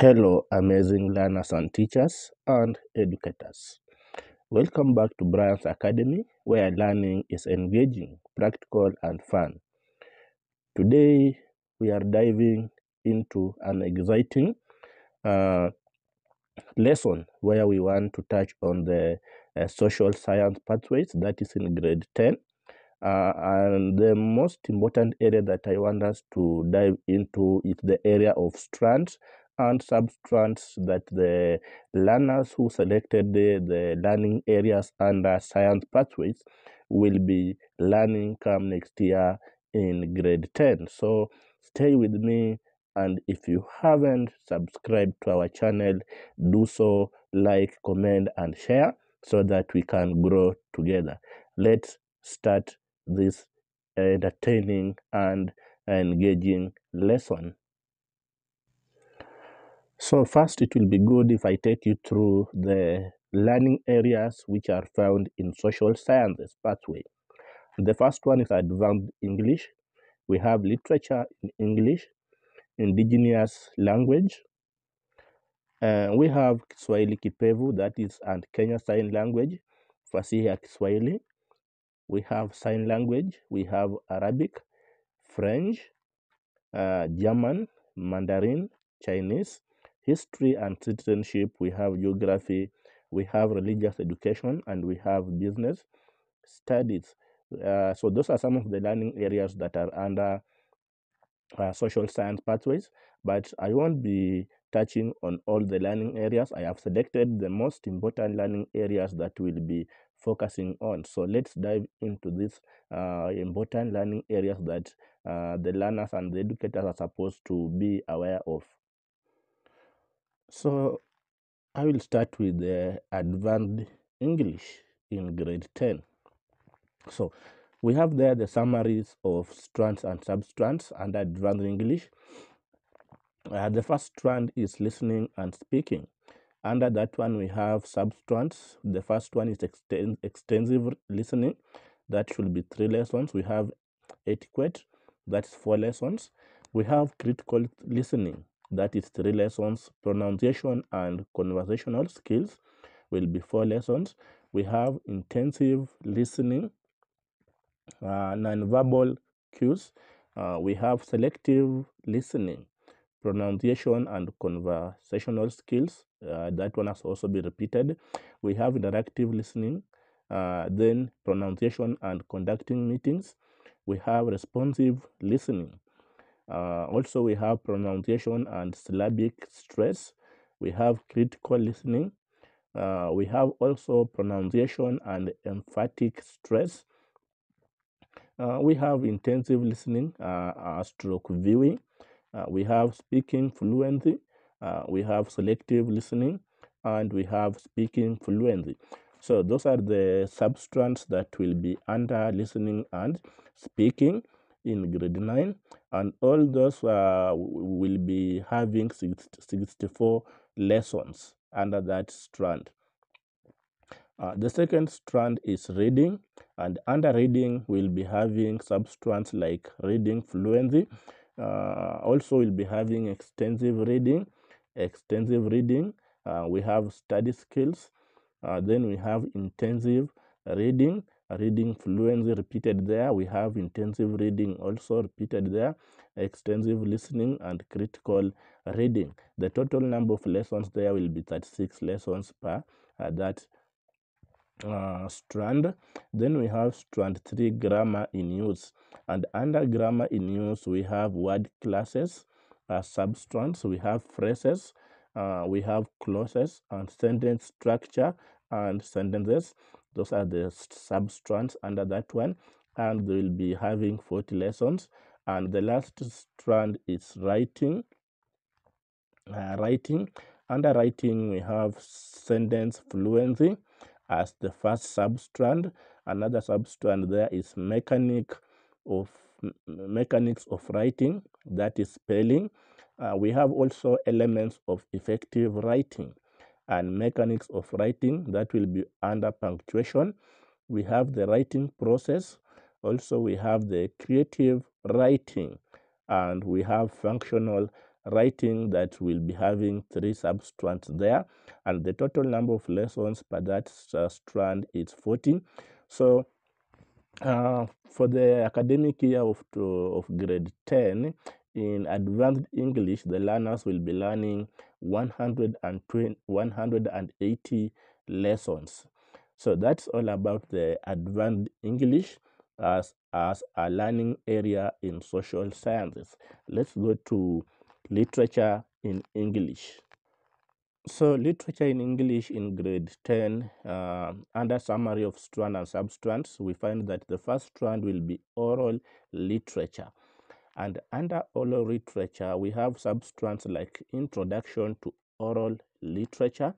Hello, amazing learners and teachers and educators. Welcome back to Brian's Academy, where learning is engaging, practical, and fun. Today, we are diving into an exciting uh, lesson where we want to touch on the social science pathways that is in grade 10. And the most important area that I want us to dive into is the area of strands and substrands that the learners who selected the learning areas under science pathways will be learning come next year in grade 10. So stay with me, and if you haven't subscribed to our channel, do so, like, comment, and share so that we can grow together. Let's start this entertaining and engaging lesson. So first, it will be good if I take you through the learning areas which are found in social sciences pathway. The first one is advanced English. We have literature in English, indigenous language. We have Kiswahili Kipevu, that is, and Kenya Sign Language, Fasihi ya Kiswahili. We have sign language. We have Arabic, French, German, Mandarin, Chinese, history and citizenship. We have geography, we have religious education, and we have business studies. So those are some of the learning areas that are under social science pathways, but I won't be touching on all the learning areas. I have selected the most important learning areas that we'll be focusing on. So let's dive into these important learning areas that the learners and the educators are supposed to be aware of. So I will start with the advanced English in grade 10. So we have there the summaries of strands and substrands under advanced English. The first strand is listening and speaking. Under that one, we have substrands. The first one is extensive listening. That should be 3 lessons. We have etiquette. That's 4 lessons. We have critical listening. That is 3 lessons. Pronunciation and conversational skills will be 4 lessons. We have intensive listening, nonverbal cues. We have selective listening, pronunciation and conversational skills. That one has also been repeated. We have interactive listening, then pronunciation and conducting meetings. We have responsive listening. Also, we have pronunciation and syllabic stress. We have critical listening. We have also pronunciation and emphatic stress. We have intensive listening, stroke viewing. We have speaking fluency. We have selective listening, and we have speaking fluency. So those are the substrands that will be under listening and speaking in grade 9, and all those will be having 64 lessons under that strand. The second strand is reading, and under reading we'll be having substrands like reading fluency. Also we'll be having extensive reading. We have study skills. Then we have intensive reading, reading fluency repeated there. We have intensive reading also repeated there, extensive listening, and critical reading. The total number of lessons there will be 36 lessons per that strand. Then we have strand 3, grammar in use, and under grammar in use we have word classes, substrands. We have phrases, we have clauses, and sentence structure and sentences. Those are the substrands under that one, and they will be having 40 lessons. And the last strand is writing. Under writing we have sentence fluency as the first substrand. Another substrand there is mechanics of writing, that is spelling. We have also elements of effective writing and mechanics of writing, that will be under punctuation. We have the writing process. Also we have the creative writing, and we have functional writing that will be having 3 substrands there, and the total number of lessons per that strand is 40. So for the academic year of grade 10, in advanced English, the learners will be learning 180 lessons. So that's all about the advanced English as a learning area in social sciences. Let's go to literature in English. So literature in English in grade 10, under summary of strand and substrands, we find that the first strand will be oral literature. And under oral literature, we have substrands like introduction to oral literature.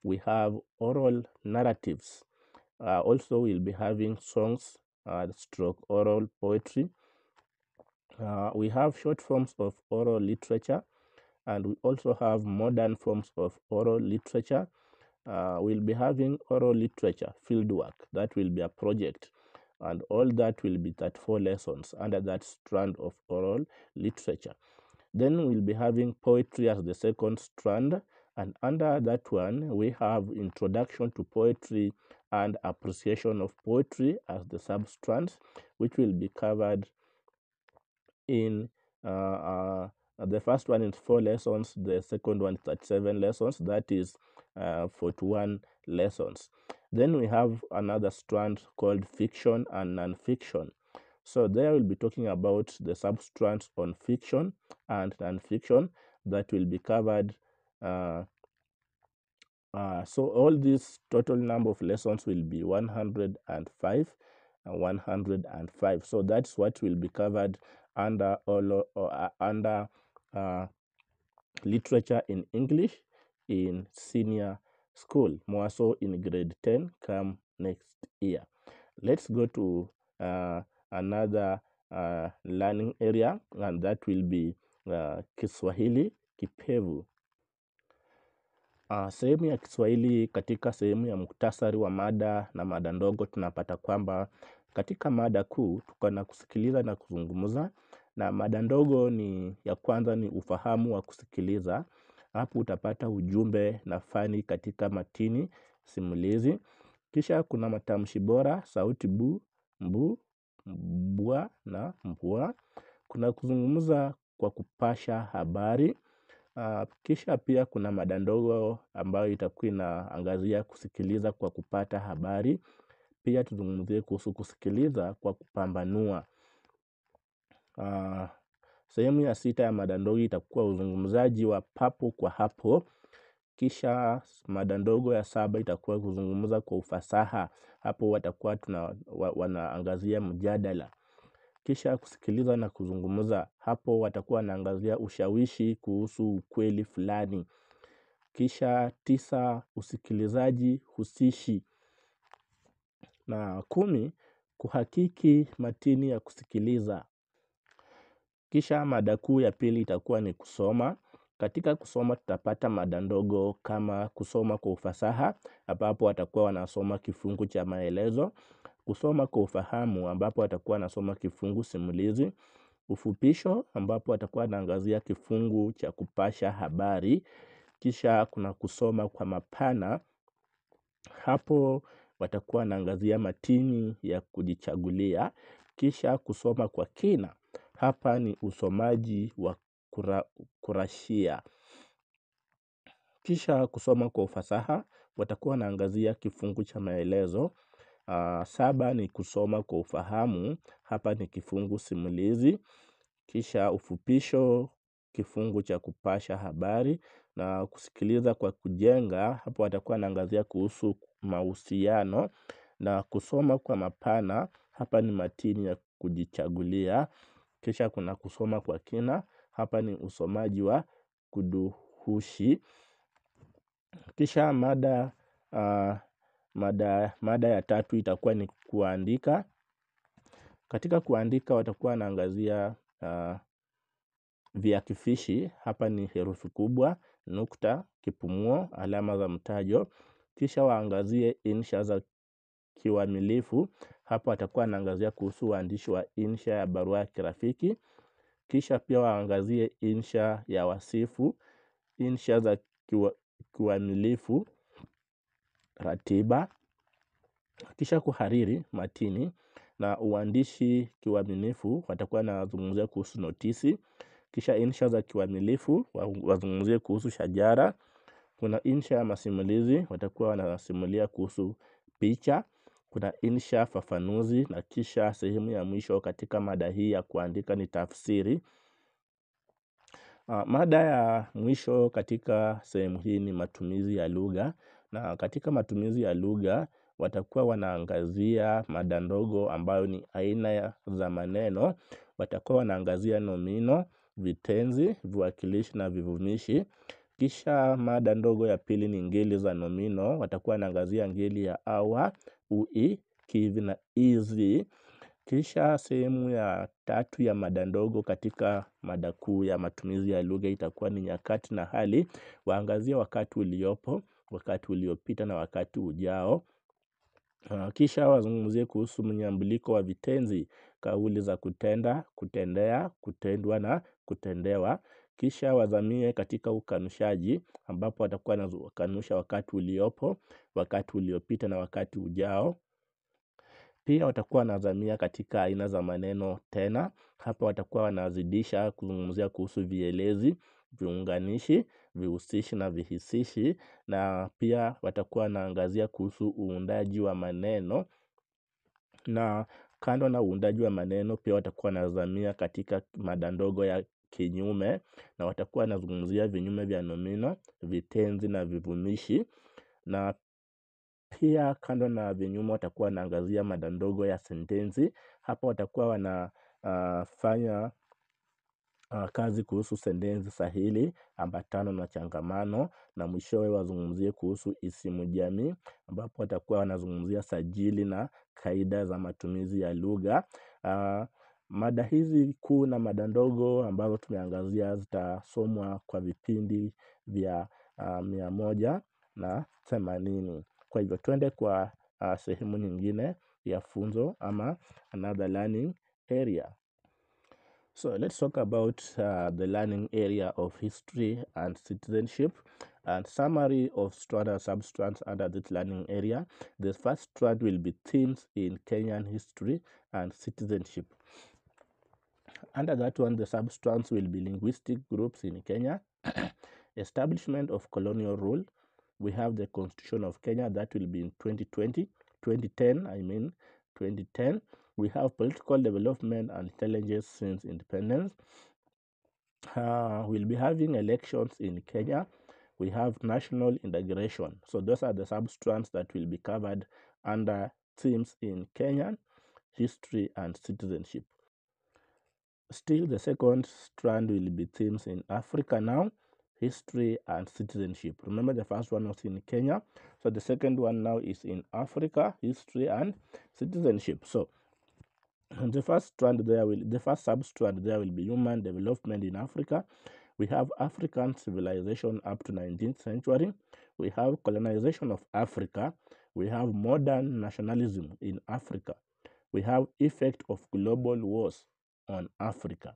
We have oral narratives. Also, we'll be having songs, stroke oral poetry. We have short forms of oral literature, and we also have modern forms of oral literature. We'll be having oral literature fieldwork. That will be a project, and all that will be 34 lessons under that strand of oral literature. Then we'll be having poetry as the second strand, and under that one we have introduction to poetry and appreciation of poetry as the substrands, which will be covered in the first one is 4 lessons, the second one is 37 lessons, that is 41 lessons. Then we have another strand called fiction and non-fiction. So there we'll be talking about the substrands on fiction and non-fiction that will be covered. So all this total number of lessons will be 105 and 105. So that's what will be covered under literature in English in senior school, more so in grade 10 come next year. Let's go to another learning area, and that will be Kiswahili kipevu. Sehemu ya Kiswahili, katika sehemu ya muktasari wa mada na mada ndogo, tunapata kwamba katika mada kuu tuko na kusikiliza na kuzungumza, na mada ndogo ni ya kwanza ni ufahamu wa kusikiliza. Hapo utapata ujumbe na fani katika matini simulizi. Kisha kuna matamshi bora, sauti bu, mbu, mbwa na mbwa. Kuna kuzungumza kwa kupasha habari. Kisha pia kuna mada ndogo ambayo itakuwa inaangazia kusikiliza kwa kupata habari. Pia tuzungumzie kuhusu kusikiliza kwa kupambanua. Sehemu ya 6 ya mada ndogo itakuwa uzungumzaji wa papo kwa hapo. Kisha mada ndogo ya 7 itakuwa kuzungumza kwa ufasaha. Hapo watakuwa wanaangazia mjadala. Kisha kusikiliza na kuzungumza, hapo watakuwa wanaangazia ushawishi kuhusu ukweli fulani. Kisha 9 usikilizaji husishi, na 10 kuhakiki matini ya kusikiliza. Kisha mada kuu ya pili itakuwa ni kusoma. Katika kusoma tutapata mada ndogo kama kusoma kwa ufasaha, ambapo watakuwa wanasoma kifungu cha maelezo. Kusoma kwa ufahamu, ambapo watakuwa wanasoma kifungu simulizi. Ufupisho, ambapo watakuwa wanaangazia kifungu cha kupasha habari. Kisha kuna kusoma kwa mapana, hapo watakuwa wanaangazia matini ya kujichagulia. Kisha kusoma kwa kina, hapa ni usomaji wa kurashia. Kisha kusoma kwa ufasaha, watakuwa wanaangazia kifungu cha maelezo. 7 ni kusoma kwa ufahamu, hapa ni kifungu simulizi. Kisha ufupisho, kifungu cha kupasha habari, na kusikiliza kwa kujenga, hapo watakuwa wanaangazia kuhusu mahusiano. Na kusoma kwa mapana, hapa ni matini ya kujichagulia. Kisha kuna kusoma kwa kina, hapa ni usomaji wa kuduhushi. Kisha mada ya 3 itakuwa ni kuandika. Katika kuandika watakuwa wanaangazia viakifishi, hapa ni herufi kubwa, nukta, kipumuo, alama za mtajo. Kisha waangazie insha za kiuamilifu, hapa watakuwa wanaangazia kuhusu uandishi wa insha ya barua ya kirafiki. Kisha pia waangazie insha ya wasifu, insha za kiuamilifu, ratiba, kisha kuhariri matini na uandishi kiuaminifu, watakuwa wanazungumzia kuhusu notisi. Kisha insha za kiuamilifu wazungumzie kuhusu shajara. Kuna insha ya masimulizi, watakuwa wanasimulia kuhusu picha. Kuna insha fafanuzi, na kisha sehemu ya mwisho katika mada hii ya kuandika ni tafsiri. Mada ya mwisho katika sehemu hii ni matumizi ya lugha, na katika matumizi ya lugha watakuwa wanaangazia mada ndogo ambayo ni aina za maneno. Watakuwa wanaangazia nomino, vitenzi, viwakilishi na vivumishi. Kisha mada ndogo ya pili ni ngeli za nomino. Watakuwa wanaangazia ngeli ya awa, ui, kivi na izi. Kisha sehemu ya tatu ya mada ndogo katika mada kuu ya matumizi ya lugha itakuwa ni nyakati na hali. Waangazia wakati uliopo, wakati uliopita na wakati ujao. Kisha wazungumzie kuhusu mnyambuliko wa vitenzi, kauli za kutenda, kutendea, kutendwa na kutendewa. Kisha wazamie katika ukanushaji, ambapo watakuwa wanakanusha wakati uliopo, wakati uliopita na wakati ujao. Pia watakuwa wanazamia katika aina za maneno tena. Hapa watakuwa wanazidisha kuzungumzia kuhusu vielezi, viunganishi, vihusishi na vihisishi. Na pia watakuwa wanaangazia kuhusu uundaji wa maneno. Na kando na uundaji wa maneno, pia watakuwa wanazamia katika mada ndogo ya kinyume. Na watakuwa wanazungumzia vinyume vya nomino, vitenzi na vivumishi. Na pia kando na vinyume watakuwa wanaangazia mada ndogo ya sentensi. Hapa watakuwa wanafanya kazi kuhusu sentensi sahili, ambatano na changamano. Na mwishowe wazungumzie kuhusu isimu jamii, ambapo watakuwa wanazungumzia sajili na kaida za matumizi ya lugha. Mada hizi kuu na mada ndogo ambazo tumeangazia zitasomwa kwa vipindi vya 180. Kwa hivyo twende kwa sehemu nyingine ya funzo ama another learning area. So let's talk about the learning area of history and citizenship and summary of strand and substrands under this learning area. The first strand will be themes in Kenyan history and citizenship. Under that one, the substrands will be linguistic groups in Kenya, establishment of colonial rule. We have the Constitution of Kenya that will be in 2010. We have political development and challenges since independence. We'll be having elections in Kenya. We have national integration. So those are the substrands that will be covered under themes in Kenyan history and citizenship. Still, the second strand will be themes in Africa now, history and citizenship. Remember, the first one was in Kenya, so the second one now is in Africa, history and citizenship. So the first substrand there will be human development in Africa. We have African civilization up to 19th century. We have colonization of Africa. We have modern nationalism in Africa. We have effect of global wars on Africa.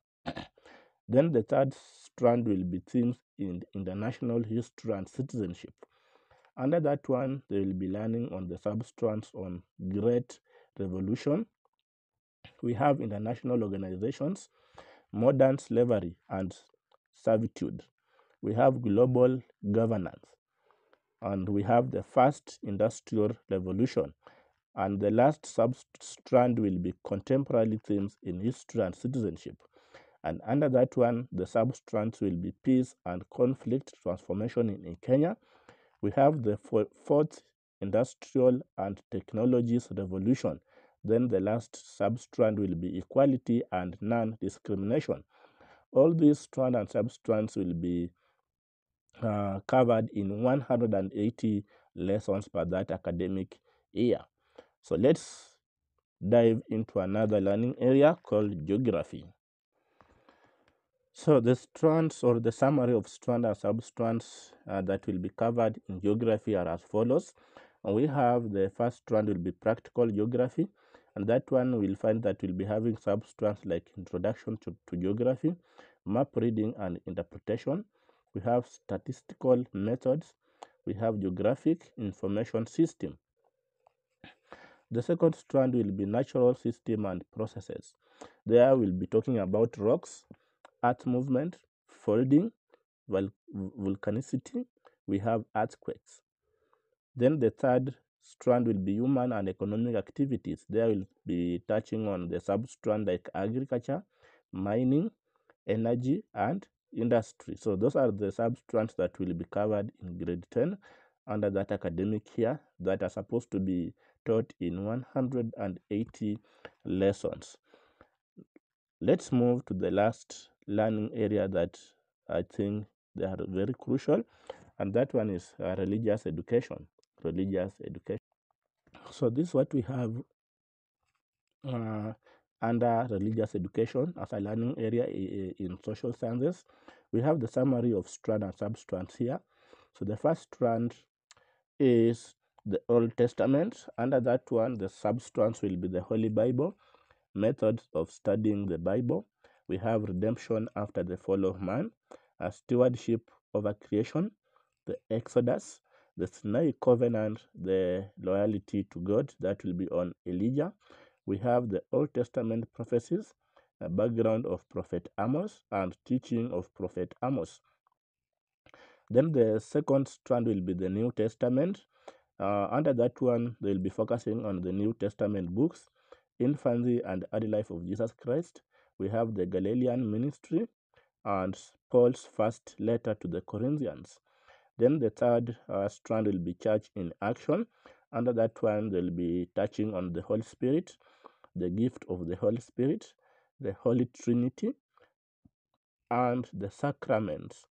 Then the third strand will be themes in international history and citizenship. Under that one, they will be learning on the substrands on Great Revolution. We have international organizations, modern slavery and servitude. We have global governance. And we have the first industrial revolution. And the last substrand will be contemporary themes in history and citizenship. And under that one, the substrands will be peace and conflict transformation in Kenya. We have the fourth industrial and technologies revolution. Then the last substrand will be equality and non-discrimination. All these strands and substrands will be covered in 180 lessons per that academic year. So let's dive into another learning area called geography. So the strands or the summary of strand and substrands that will be covered in geography are as follows. We have the first strand will be practical geography, And that one we'll find that we'll be having substrands like introduction to geography, map reading and interpretation. We have statistical methods. We have geographic information system. The second strand will be natural system and processes. There we'll be talking about rocks, earth movement, folding, volcanicity. We have earthquakes. Then the third strand will be human and economic activities. There will be touching on the substrand like agriculture, mining, energy, and industry. So those are the substrands that will be covered in grade 10 under that academic year that are supposed to be taught in 180 lessons. Let's move to the last learning area that I think they are very crucial, and that one is religious education. Religious education. So this is what we have under religious education as a learning area in social sciences. We have the summary of strand and substrands here. So the first strand is the Old Testament. Under that one, the substrands will be the Holy Bible, methods of studying the Bible. We have redemption after the fall of man, a stewardship over creation, the Exodus, the Sinai covenant, the loyalty to God, that will be on Elijah. We have the Old Testament prophecies, a background of Prophet Amos and teaching of Prophet Amos. Then the second strand will be the New Testament. Under that one, they will be focusing on the New Testament books, infancy and early life of Jesus Christ. We have the Galilean ministry and Paul's first letter to the Corinthians. Then the third strand will be church in action. Under that one, they'll be touching on the Holy Spirit, the gift of the Holy Spirit, the Holy Trinity, and the sacraments.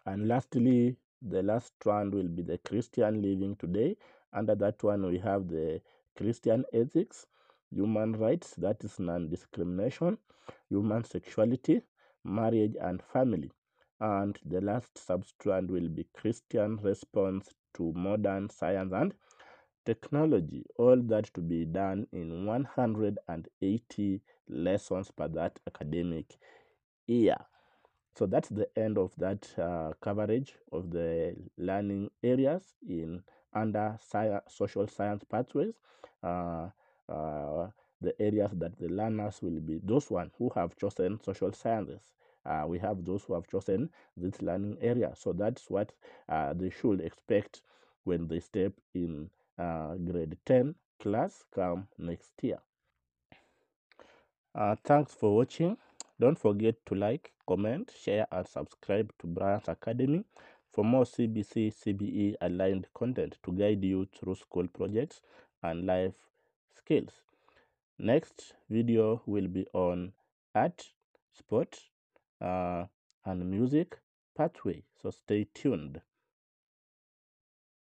And lastly, the last strand will be the Christian living today. Under that one, we have the Christian ethics, human rights, that is non-discrimination, human sexuality, marriage and family. And the last substrand will be Christian response to modern science and technology. All that to be done in 180 lessons per that academic year. So that's the end of that coverage of the learning areas in under social science pathways. Uh, uh, the areas that the learners will be those one who have chosen social sciences. We have those who have chosen this learning area. So that's what they should expect when they step in grade 10 class come next year. Thanks for watching. Don't forget to like, comment, share, and subscribe to Brian's Academy for more CBC, CBE aligned content to guide you through school projects and life skills. Next video will be on art, sport, and music pathway. So stay tuned.